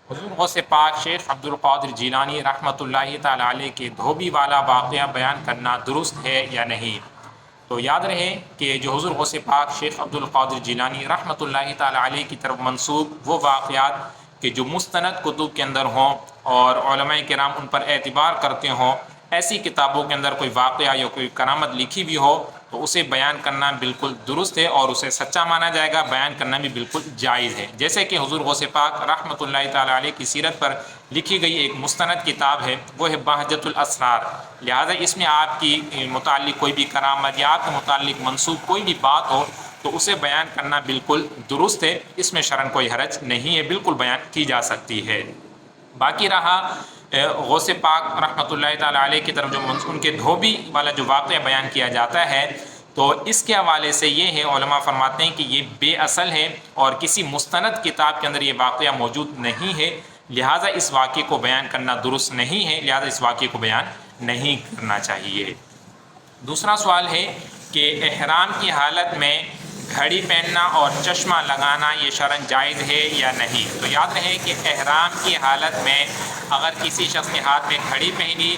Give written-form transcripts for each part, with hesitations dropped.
حضور غوث پاک شیخ عبد القادر جیلانی رحمۃ اللہ تعالی علیہ کے دھوبی والا واقعہ بیان کرنا درست ہے یا نہیں؟ تو یاد رہے کہ جو حضور غوث پاک شیخ عبد القادر جیلانی رحمۃ اللہ تعالی علیہ کی طرف منسوب وہ واقعات کہ جو مستند کتب کے اندر ہوں اور علماء کرام ان پر اعتبار کرتے ہوں، ایسی کتابوں کے اندر کوئی واقعہ یا کوئی کرامت لکھی بھی ہو تو اسے بیان کرنا بالکل درست ہے اور اسے سچا مانا جائے گا، بیان کرنا بھی بالکل جائز ہے۔ جیسے کہ حضور غوث پاک رحمۃ اللہ تعالی علیہ کی سیرت پر لکھی گئی ایک مستند کتاب ہے، وہ ہے بہجت الاسرار۔ لہذا اس میں آپ کی متعلق کوئی بھی کرامت یا آپ کے متعلق منسوب کوئی بھی بات ہو تو اسے بیان کرنا بالکل درست ہے، اس میں شرعاً کوئی حرج نہیں ہے، بالکل بیان کی جا سکتی ہے۔ باقی رہا غوث پاک رحمۃ اللہ تعالی علیہ کی طرف جو ان کے دھوبی والا جو واقعہ بیان کیا جاتا ہے، تو اس کے حوالے سے یہ ہے، علماء فرماتے ہیں کہ یہ بے اصل ہے اور کسی مستند کتاب کے اندر یہ واقعہ موجود نہیں ہے، لہٰذا اس واقعے کو بیان کرنا درست نہیں ہے، لہٰذا اس واقعے کو بیان نہیں کرنا چاہیے۔ دوسرا سوال ہے کہ احرام کی حالت میں گھڑی پہننا اور چشمہ لگانا یہ شرعاً جائز ہے یا نہیں؟ تو یاد رہے کہ احرام کی حالت میں اگر کسی شخص نے ہاتھ میں گھڑی پہنی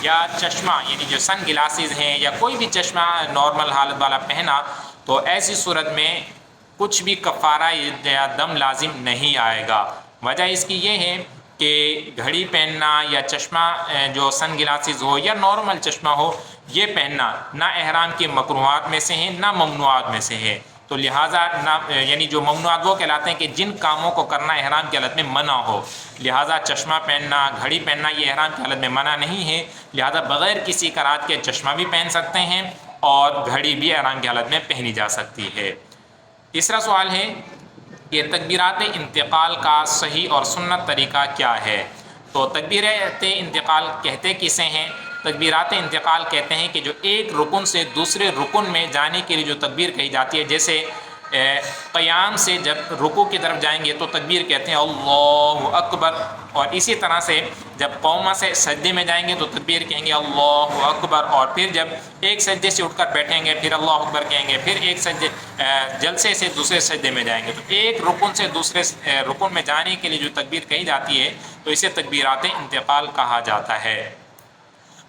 یا چشمہ یعنی جو سن گلاسز ہیں یا کوئی بھی چشمہ نارمل حالت والا پہنا تو ایسی صورت میں کچھ بھی کفارہ یا دم لازم نہیں آئے گا۔ وجہ اس کی یہ ہے کہ گھڑی پہننا یا چشمہ جو سن گلاسز ہو یا نارمل چشمہ ہو یہ پہننا نہ احرام کے مکروہات میں سے ہیں نہ ممنوعات میں سے ہے، تو لہٰذا یعنی جو ممنوعات وہ کہلاتے ہیں کہ جن کاموں کو کرنا احرام کی حالت میں منع ہو، لہٰذا چشمہ پہننا گھڑی پہننا یہ احرام کی حالت میں منع نہیں ہے، لہٰذا بغیر کسی کراہت کے چشمہ بھی پہن سکتے ہیں اور گھڑی بھی احرام کی حالت میں پہنی جا سکتی ہے۔ تیسرا سوال ہے کہ تکبیرات انتقال کا صحیح اور سنت طریقہ کیا ہے؟ تو تکبیرات انتقال کہتے کسے ہیں؟ تکبیرات انتقال کہتے ہیں کہ جو ایک رکن سے دوسرے رکن میں جانے کے لیے جو تکبیر کہی جاتی ہے، جیسے قیام سے جب رکوع کی طرف جائیں گے تو تکبیر کہتے ہیں اللہ اکبر، اور اسی طرح سے جب قومہ سے سجدے میں جائیں گے تو تکبیر کہیں گے اللہ اکبر، اور پھر جب ایک سجدے سے اٹھ کر بیٹھیں گے پھر اللہ اکبر کہیں گے، پھر ایک جلسے سے دوسرے سجدے میں جائیں گے، تو ایک رکن سے دوسرے رکن میں جانے کے لیے جو تکبیر کہی جاتی ہے تو اسے تکبیرات انتقال کہا جاتا ہے۔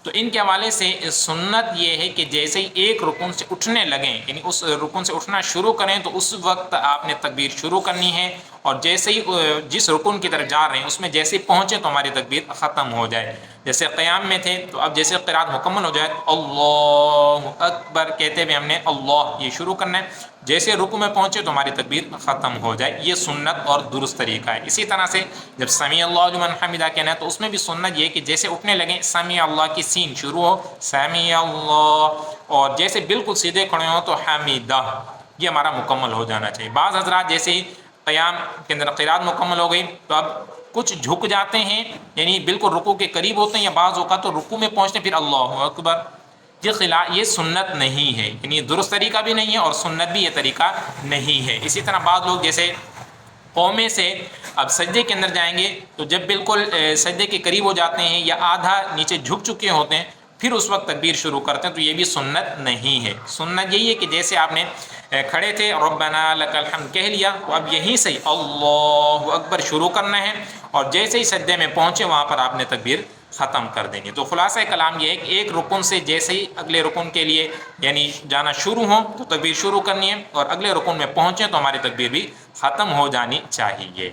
تو ان کے حوالے سے سنت یہ ہے کہ جیسے ہی ایک رکن سے اٹھنے لگیں یعنی اس رکن سے اٹھنا شروع کریں تو اس وقت آپ نے تکبیر شروع کرنی ہے، اور جیسے ہی جس رکن کی طرف جا رہے ہیں اس میں جیسے پہنچے تو ہماری تکبیر ختم ہو جائے۔ جیسے قیام میں تھے تو اب جیسے قرات مکمل ہو جائے اللہ اکبر کہتے ہوئے ہم نے اللہ یہ شروع کرنا ہے، جیسے رکوع میں پہنچے تو ہماری تکبیر ختم ہو جائے، یہ سنت اور درست طریقہ ہے۔ اسی طرح سے جب سمیع اللہ لمن حمدہ کہنا ہے تو اس میں بھی سنت یہ کہ جیسے اٹھنے لگیں سمیع اللہ کی سین شروع ہو سمیع اللہ، اور جیسے بالکل سیدھے کھڑے ہوں تو حمیدہ، یہ ہمارا مکمل ہو جانا چاہیے۔ بعض حضرات جیسے ہی قیام کے اندر قرات مکمل ہو گئی تو اب کچھ جھک جاتے ہیں یعنی بالکل رکوع کے قریب ہوتے ہیں، یا بعض اوقات تو رکوع میں پہنچتے پھر اللہ اکبر، یہ سنت نہیں ہے، یعنی درست طریقہ بھی نہیں ہے اور سنت بھی یہ طریقہ نہیں ہے۔ اسی طرح بعض لوگ جیسے قومے سے اب سجدے کے اندر جائیں گے تو جب بالکل سجدے کے قریب ہو جاتے ہیں یا آدھا نیچے جھک چکے ہوتے ہیں پھر اس وقت تکبیر شروع کرتے ہیں، تو یہ بھی سنت نہیں ہے۔ سنت یہی ہے کہ جیسے آپ نے کھڑے تھے ربنا لک الحمد کہہ لیا تو اب یہیں سے اللہ اکبر شروع کرنا ہے، اور جیسے ہی سجدے میں پہنچے وہاں پر آپ نے تکبیر ختم کر دیں گے۔ تو خلاصہ کلام یہ ہے کہ ایک رکن سے جیسے ہی اگلے رکن کے لیے یعنی جانا شروع ہوں تو تکبیر شروع کرنی ہے، اور اگلے رکن میں پہنچیں تو ہماری تکبیر بھی ختم ہو جانی چاہیے۔